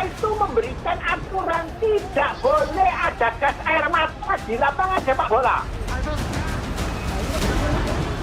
itu memberikan aturan tidak boleh ada gas air mata di lapangan sepak bola.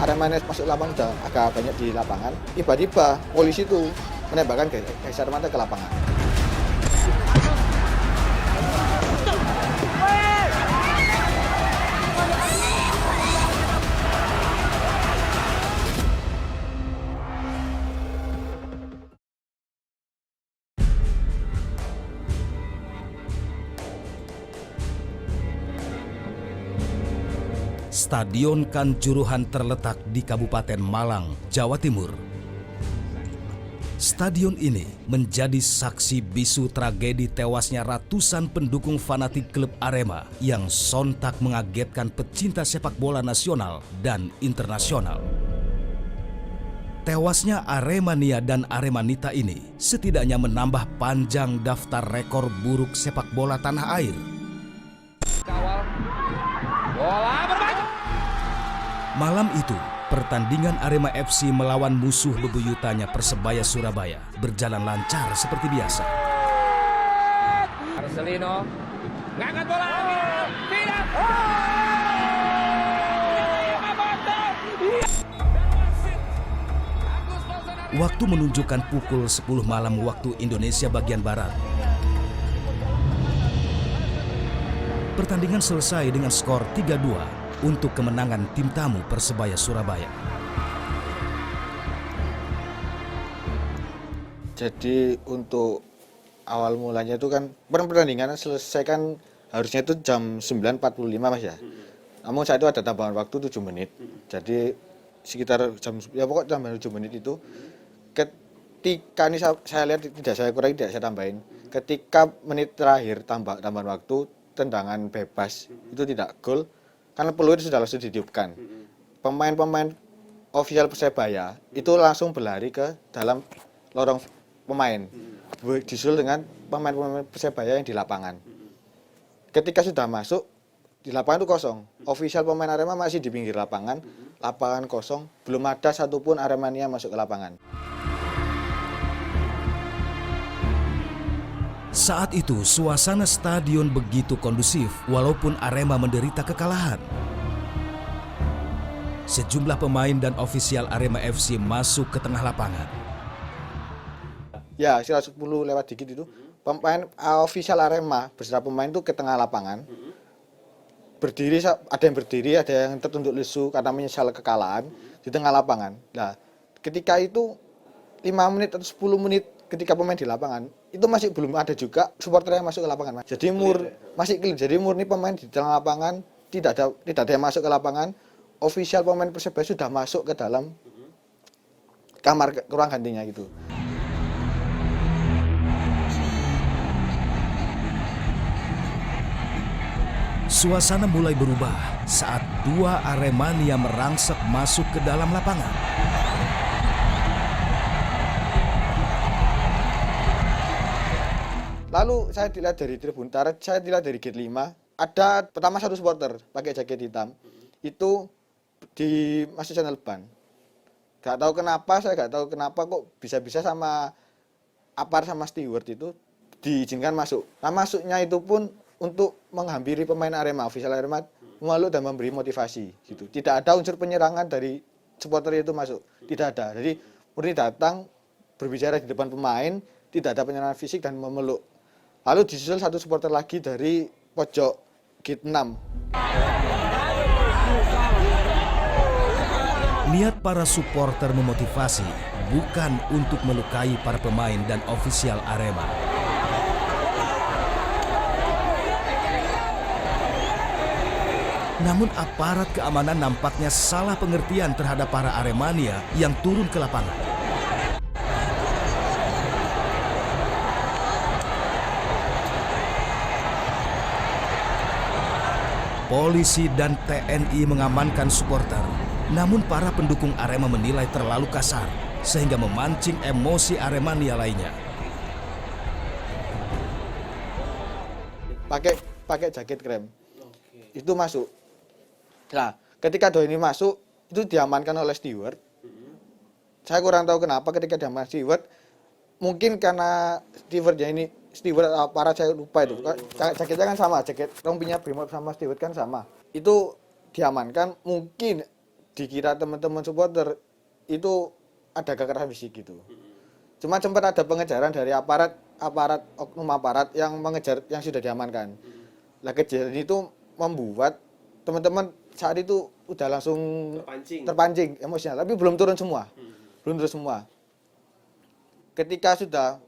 Aremania masuk lapangan udah agak banyak di lapangan, tiba-tiba polisi itu menembakkan gas air mata ke lapangan. Stadion Kanjuruhan terletak di Kabupaten Malang, Jawa Timur. Stadion ini menjadi saksi bisu tragedi tewasnya ratusan pendukung fanatik klub Arema yang sontak mengagetkan pecinta sepak bola nasional dan internasional. Tewasnya Aremania dan Aremanita ini setidaknya menambah panjang daftar rekor buruk sepak bola tanah air. Kawal. Bola berbaju. Malam itu, pertandingan Arema FC melawan musuh bebuyutannya Persebaya Surabaya berjalan lancar seperti biasa. Marcelino ngangkat bola. Tidak. Waktu menunjukkan pukul 10 malam waktu Indonesia bagian Barat. Pertandingan selesai dengan skor 3-2 untuk kemenangan tim tamu Persebaya Surabaya. Jadi untuk awal mulanya itu kan pertandingan selesai kan harusnya itu jam 9.45 Mas ya. Namun saat itu ada tambahan waktu 7 menit. Jadi sekitar jam ya pokok tambahan 7 menit itu ketika ini saya lihat tidak saya kurangi tidak saya tambahin. Ketika menit terakhir tambahan waktu tendangan bebas itu tidak gol karena peluit sudah langsung ditiupkan. Pemain-pemain ofisial Persebaya itu langsung berlari ke dalam lorong pemain. Disusul dengan pemain-pemain Persebaya yang di lapangan. Ketika sudah masuk, di lapangan itu kosong. Ofisial pemain Arema masih di pinggir lapangan, lapangan kosong, belum ada satupun Aremania masuk ke lapangan. Saat itu, suasana stadion begitu kondusif walaupun Arema menderita kekalahan. Sejumlah pemain dan ofisial Arema FC masuk ke tengah lapangan. Ya, sekitar 10 lewat dikit itu, pemain ofisial Arema beserta pemain itu ke tengah lapangan. Berdiri, ada yang berdiri, ada yang tertunduk lesu karena menyesal kekalahan di tengah lapangan. Nah, ketika itu 5 menit atau 10 menit ketika pemain di lapangan, itu masih belum ada juga supporter yang masuk ke lapangan. Mas. Jadi masih clear. Jadi murni pemain di tengah lapangan, tidak ada yang masuk ke lapangan. Ofisial pemain Persebaya sudah masuk ke dalam kamar ruang gantinya gitu. Suasana mulai berubah saat dua Aremania merangsek masuk ke dalam lapangan. Lalu saya dilihat dari tribun Taret, saya dilihat dari gate 5, ada pertama satu supporter pakai jaket hitam. Itu di masuk channel ban. Gak tahu kenapa, saya gak tahu kenapa kok bisa-bisa sama apar sama steward itu diizinkan masuk. Nah masuknya itu pun untuk menghampiri pemain Arema, ofisial Arema, memeluk dan memberi motivasi gitu. Tidak ada unsur penyerangan dari supporter itu masuk, tidak ada. Jadi murni datang berbicara di depan pemain, tidak ada penyerangan fisik dan memeluk. Lalu disusul satu supporter lagi dari pojok gate 6. Niat para supporter memotivasi bukan untuk melukai para pemain dan ofisial Arema. Namun aparat keamanan nampaknya salah pengertian terhadap para Aremania yang turun ke lapangan. Polisi dan TNI mengamankan supporter, namun para pendukung Arema menilai terlalu kasar sehingga memancing emosi Aremania lainnya. Pakai jaket krem. Itu masuk. Nah, ketika doi ini masuk, itu diamankan oleh steward. Saya kurang tahu kenapa ketika diamankan steward, mungkin karena steward aparat saya lupa itu. Jaketnya kan sama, jaket rompinya Brimob sama steward kan sama. Itu diamankan, mungkin dikira teman-teman supporter itu ada kekerasan fisik gitu. Cuma sempat ada pengejaran dari oknum aparat yang mengejar yang sudah diamankan. Lah kejadian itu membuat teman-teman saat itu udah langsung terpancing emosinya, tapi belum turun semua. Ketika sudah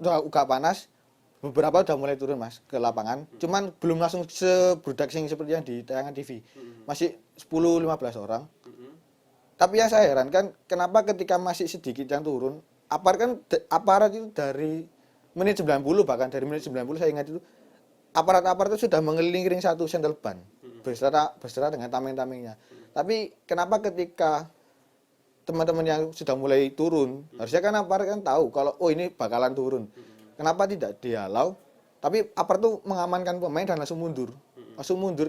udah panas, beberapa udah mulai turun Mas ke lapangan. Cuman belum langsung sebrudak seperti yang di tayangan TV. Masih 10-15 orang. Tapi yang saya heran kan kenapa ketika masih sedikit yang turun, aparat itu dari menit 90, bahkan dari menit 90 saya ingat itu aparat itu sudah mengelilingi ring satu sendal ban beserta dengan tameng-tamengnya. Tapi kenapa ketika teman-teman yang sudah mulai turun, harusnya kan aparat kan tahu kalau ini bakalan turun. Kenapa tidak dihalau? Tapi aparat itu mengamankan pemain dan langsung mundur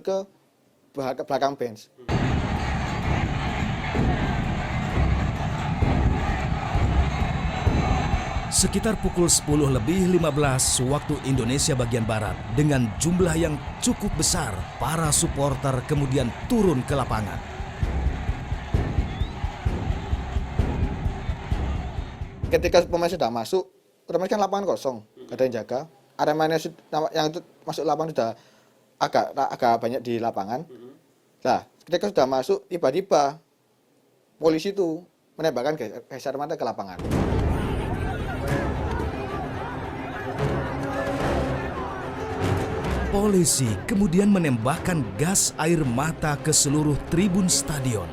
ke belakang bench. Sekitar pukul 10:15 waktu Indonesia bagian Barat, dengan jumlah yang cukup besar, para supporter kemudian turun ke lapangan. Ketika pemain sudah masuk, otomatis kan lapangan kosong, gak ada yang jaga. Aremania yang itu masuk lapangan sudah agak banyak di lapangan. Nah, ketika sudah masuk, tiba-tiba polisi itu menembakkan gas air mata ke lapangan. Polisi kemudian menembakkan gas air mata ke seluruh tribun stadion.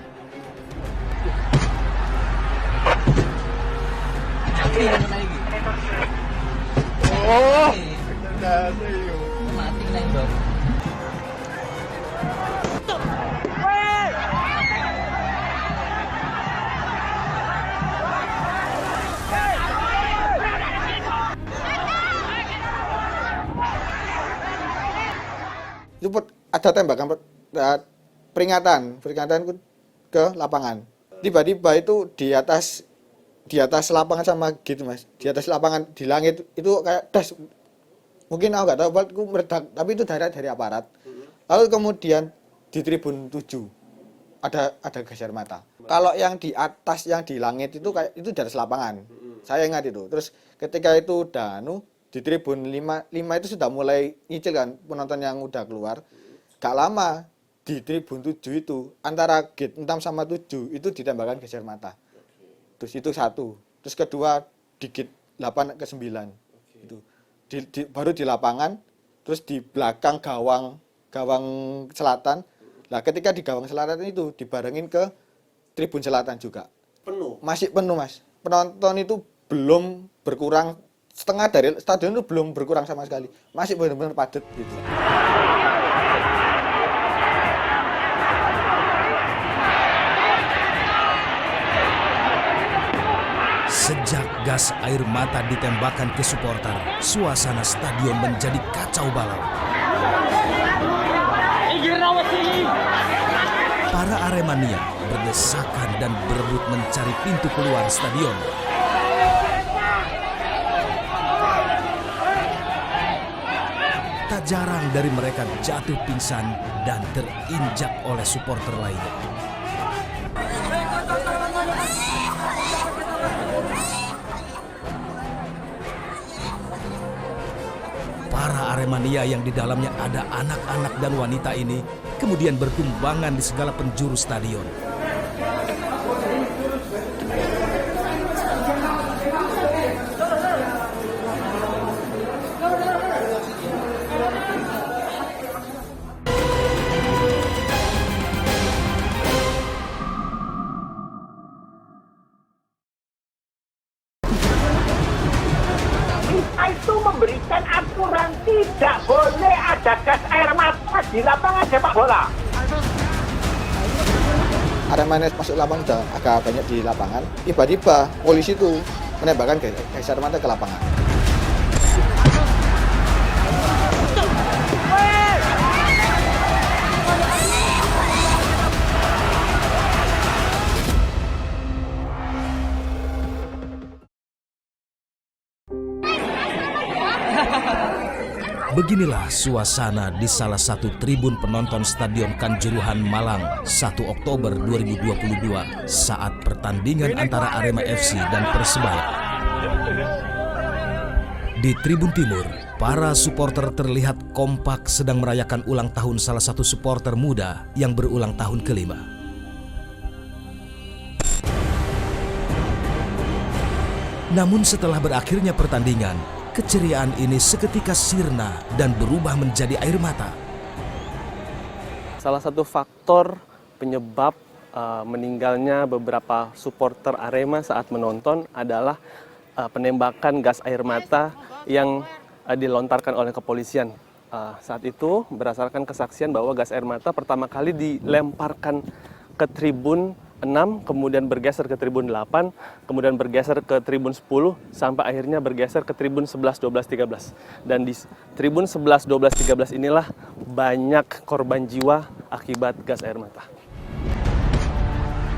Itu ada tembakan peringatan ke lapangan. Tiba-tiba itu di atas lapangan sama gitu Mas. Di atas lapangan di langit itu kayak das. Mungkin aku nggak tahu aku meledak, tapi itu dari aparat. Lalu kemudian di tribun 7 ada gas air mata. Kalau yang di atas yang di langit itu kayak itu di atas lapangan. Saya ingat itu. Terus ketika itu udah di tribun 5 itu sudah mulai nyicil kan penonton yang udah keluar. Gak lama di tribun 7 itu antara gate 6 sama 7 itu ditembakkan gas air mata. Terus itu satu. Terus kedua di gate 8 ke 9. Itu. Baru di lapangan, terus di belakang gawang selatan. Nah, ketika di gawang selatan itu dibarengin ke tribun selatan juga. Penuh. Masih penuh, Mas. Penonton itu belum berkurang. Setengah dari stadion itu belum berkurang sama sekali. Masih benar-benar padat gitu. Sejak gas air mata ditembakkan ke supporter, suasana stadion menjadi kacau balau. Para Aremania berdesakan dan berebut mencari pintu keluar stadion. Tak jarang dari mereka jatuh pingsan dan terinjak oleh supporter lainnya. Para Aremania yang di dalamnya ada anak-anak dan wanita ini kemudian berkumbangan di segala penjuru stadion. Itu memberikan aturan tidak boleh ada gas air mata di lapangan sepak bola. Aremania masuk lapangan udah agak banyak di lapangan. Tiba-tiba polisi itu menembakkan gas air mata ke lapangan. Beginilah suasana di salah satu tribun penonton Stadion Kanjuruhan Malang 1 Oktober 2022 saat pertandingan antara Arema FC dan Persebaya. Di tribun timur, para supporter terlihat kompak sedang merayakan ulang tahun salah satu supporter muda yang berulang tahun kelima. Namun setelah berakhirnya pertandingan, keceriaan ini seketika sirna dan berubah menjadi air mata. Salah satu faktor penyebab meninggalnya beberapa supporter Arema saat menonton adalah penembakan gas air mata yang dilontarkan oleh kepolisian. Saat itu berdasarkan kesaksian bahwa gas air mata pertama kali dilemparkan ke tribun 6, kemudian bergeser ke tribun 8, kemudian bergeser ke tribun 10, sampai akhirnya bergeser ke tribun 11, 12, 13. Dan di tribun 11, 12, 13 inilah banyak korban jiwa akibat gas air mata.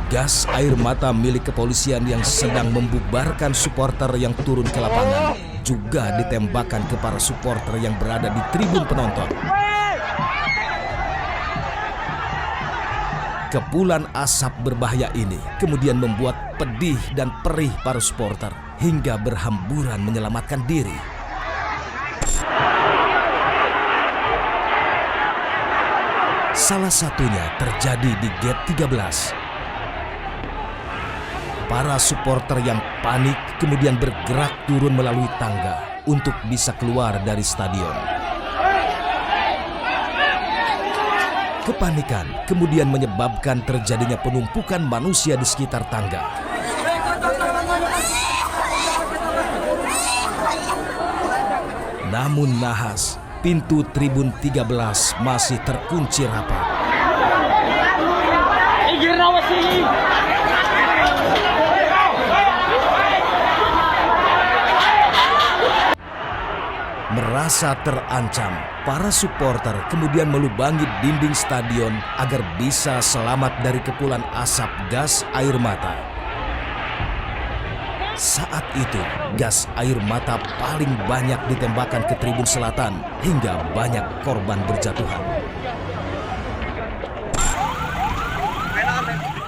Gas air mata milik kepolisian yang sedang membubarkan supporter yang turun ke lapangan juga ditembakkan ke para supporter yang berada di tribun penonton. Kepulan asap berbahaya ini kemudian membuat pedih dan perih para supporter hingga berhamburan menyelamatkan diri. Salah satunya terjadi di gate 13. Para supporter yang panik kemudian bergerak turun melalui tangga untuk bisa keluar dari stadion. Kepanikan kemudian menyebabkan terjadinya penumpukan manusia di sekitar tangga. Namun nahas, pintu tribun 13 masih terkunci rapat. Merasa terancam, para supporter kemudian melubangi dinding stadion agar bisa selamat dari kepulan asap gas air mata. Saat itu, gas air mata paling banyak ditembakkan ke tribun selatan hingga banyak korban berjatuhan.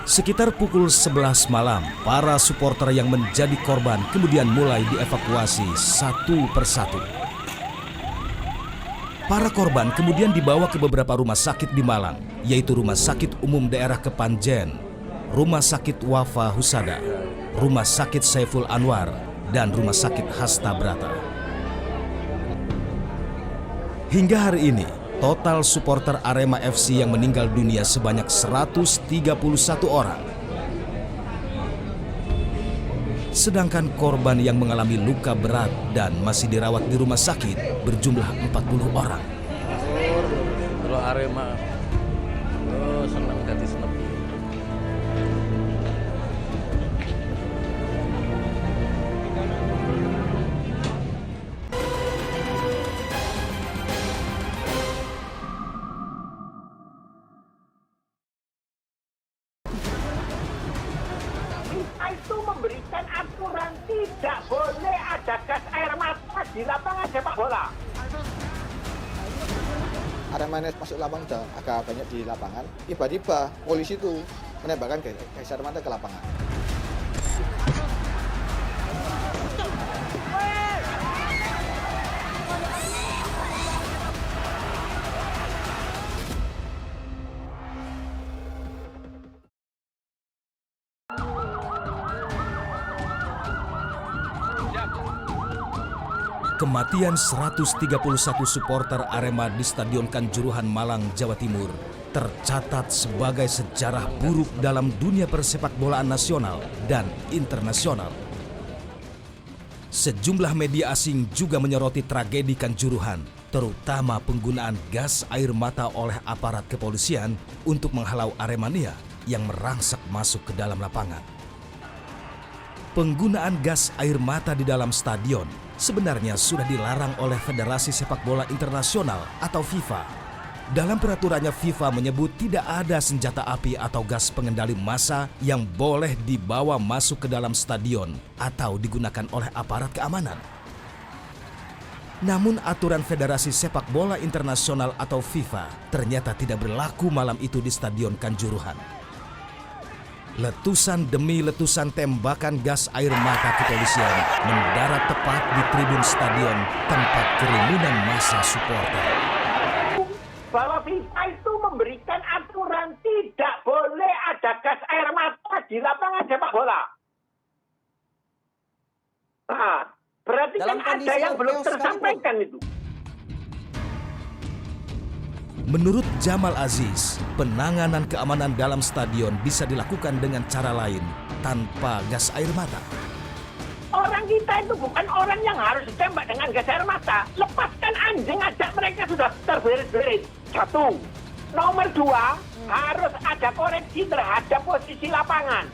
Sekitar pukul 11 malam, para supporter yang menjadi korban kemudian mulai dievakuasi satu persatu. Para korban kemudian dibawa ke beberapa rumah sakit di Malang, yaitu Rumah Sakit Umum Daerah Kepanjen, Rumah Sakit Wafa Husada, Rumah Sakit Saiful Anwar, dan Rumah Sakit Hasta Brata. Hingga hari ini, total supporter Arema FC yang meninggal dunia sebanyak 131 orang. Sedangkan korban yang mengalami luka berat dan masih dirawat di rumah sakit berjumlah 40 orang. Kalau Arema, senang hati senang. Itu memberikan aturan tidak boleh ada gas air mata di lapangan sepak bola. Arema masuk lapangan udah agak banyak di lapangan. Tiba-tiba polisi itu menembakkan gas air mata ke lapangan. Kematian 131 supporter Arema di Stadion Kanjuruhan Malang, Jawa Timur tercatat sebagai sejarah buruk dalam dunia persepakbolaan nasional dan internasional. Sejumlah media asing juga menyoroti tragedi Kanjuruhan, terutama penggunaan gas air mata oleh aparat kepolisian untuk menghalau Aremania yang merangsek masuk ke dalam lapangan. Penggunaan gas air mata di dalam stadion sebenarnya sudah dilarang oleh Federasi Sepak Bola Internasional atau FIFA. Dalam peraturannya, FIFA menyebut tidak ada senjata api atau gas pengendali massa yang boleh dibawa masuk ke dalam stadion atau digunakan oleh aparat keamanan. Namun aturan Federasi Sepak Bola Internasional atau FIFA ternyata tidak berlaku malam itu di Stadion Kanjuruhan. Letusan demi letusan tembakan gas air mata kepolisian mendarat tepat di tribun stadion tempat kerumunan massa supporter. Bahwa FIFA itu memberikan aturan tidak boleh ada gas air mata di lapangan sepak bola. Nah, berarti Dalam kan ada kondisi yang yang belum chaos tersampaikan itu. Menurut Jamal Aziz, penanganan keamanan dalam stadion bisa dilakukan dengan cara lain tanpa gas air mata. Orang kita itu bukan orang yang harus ditembak dengan gas air mata. Lepaskan anjing aja, mereka sudah terberes-beres. Satu. Nomor dua, harus ada koreksi terhadap posisi lapangan.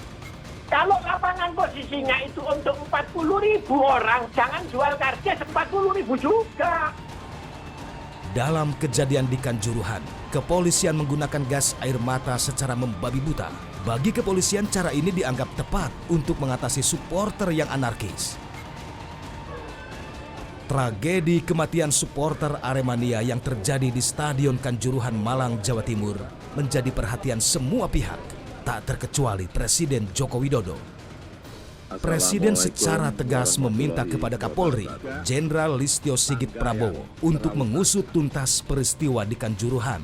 Kalau lapangan posisinya itu untuk 40.000 orang, jangan jual karcis 40.000 juga. Dalam kejadian di Kanjuruhan, kepolisian menggunakan gas air mata secara membabi buta. Bagi kepolisian, cara ini dianggap tepat untuk mengatasi supporter yang anarkis. Tragedi kematian supporter Aremania yang terjadi di Stadion Kanjuruhan, Malang, Jawa Timur menjadi perhatian semua pihak, tak terkecuali Presiden Joko Widodo. Presiden secara tegas meminta kepada Kapolri, Jenderal Listio Sigit Prabowo, untuk mengusut tuntas peristiwa di Kanjuruhan.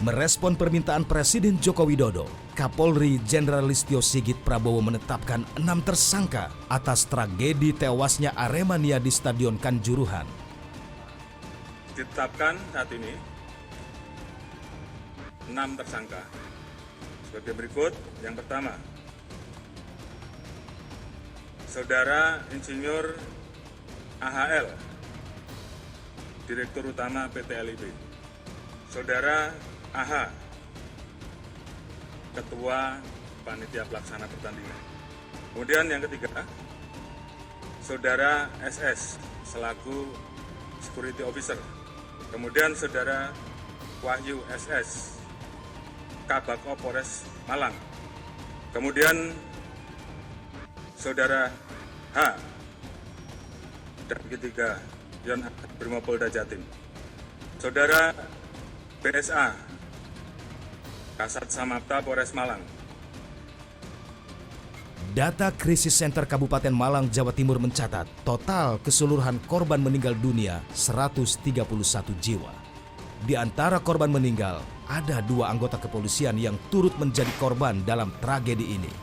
Merespon permintaan Presiden Joko Widodo, Kapolri Jenderal Listio Sigit Prabowo menetapkan 6 tersangka atas tragedi tewasnya Aremania di Stadion Kanjuruhan. Ditetapkan saat ini 6 tersangka. Sebagai berikut, yang pertama, Saudara Insinyur AHL, Direktur Utama PT LIB. Saudara AH, Ketua Panitia Pelaksana Pertandingan. Kemudian yang ketiga, Saudara SS, selaku Security Officer. Kemudian Saudara Wahyu SS, Kabako Polres Malang. Kemudian Saudara H, dan ketiga, Yon Brimopolda Jatim. Saudara BSA, Kasat Samapta Polres Malang. Data Krisis Center Kabupaten Malang, Jawa Timur mencatat total keseluruhan korban meninggal dunia 131 jiwa. Di antara korban meninggal, ada 2 anggota kepolisian yang turut menjadi korban dalam tragedi ini.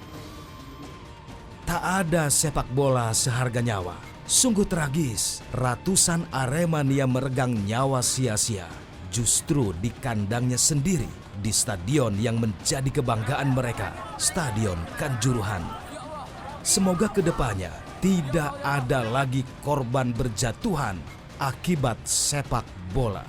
Tak ada sepak bola seharga nyawa. Sungguh tragis, ratusan Aremania meregang nyawa sia-sia. Justru di kandangnya sendiri, di stadion yang menjadi kebanggaan mereka, Stadion Kanjuruhan. Semoga kedepannya tidak ada lagi korban berjatuhan akibat sepak bola.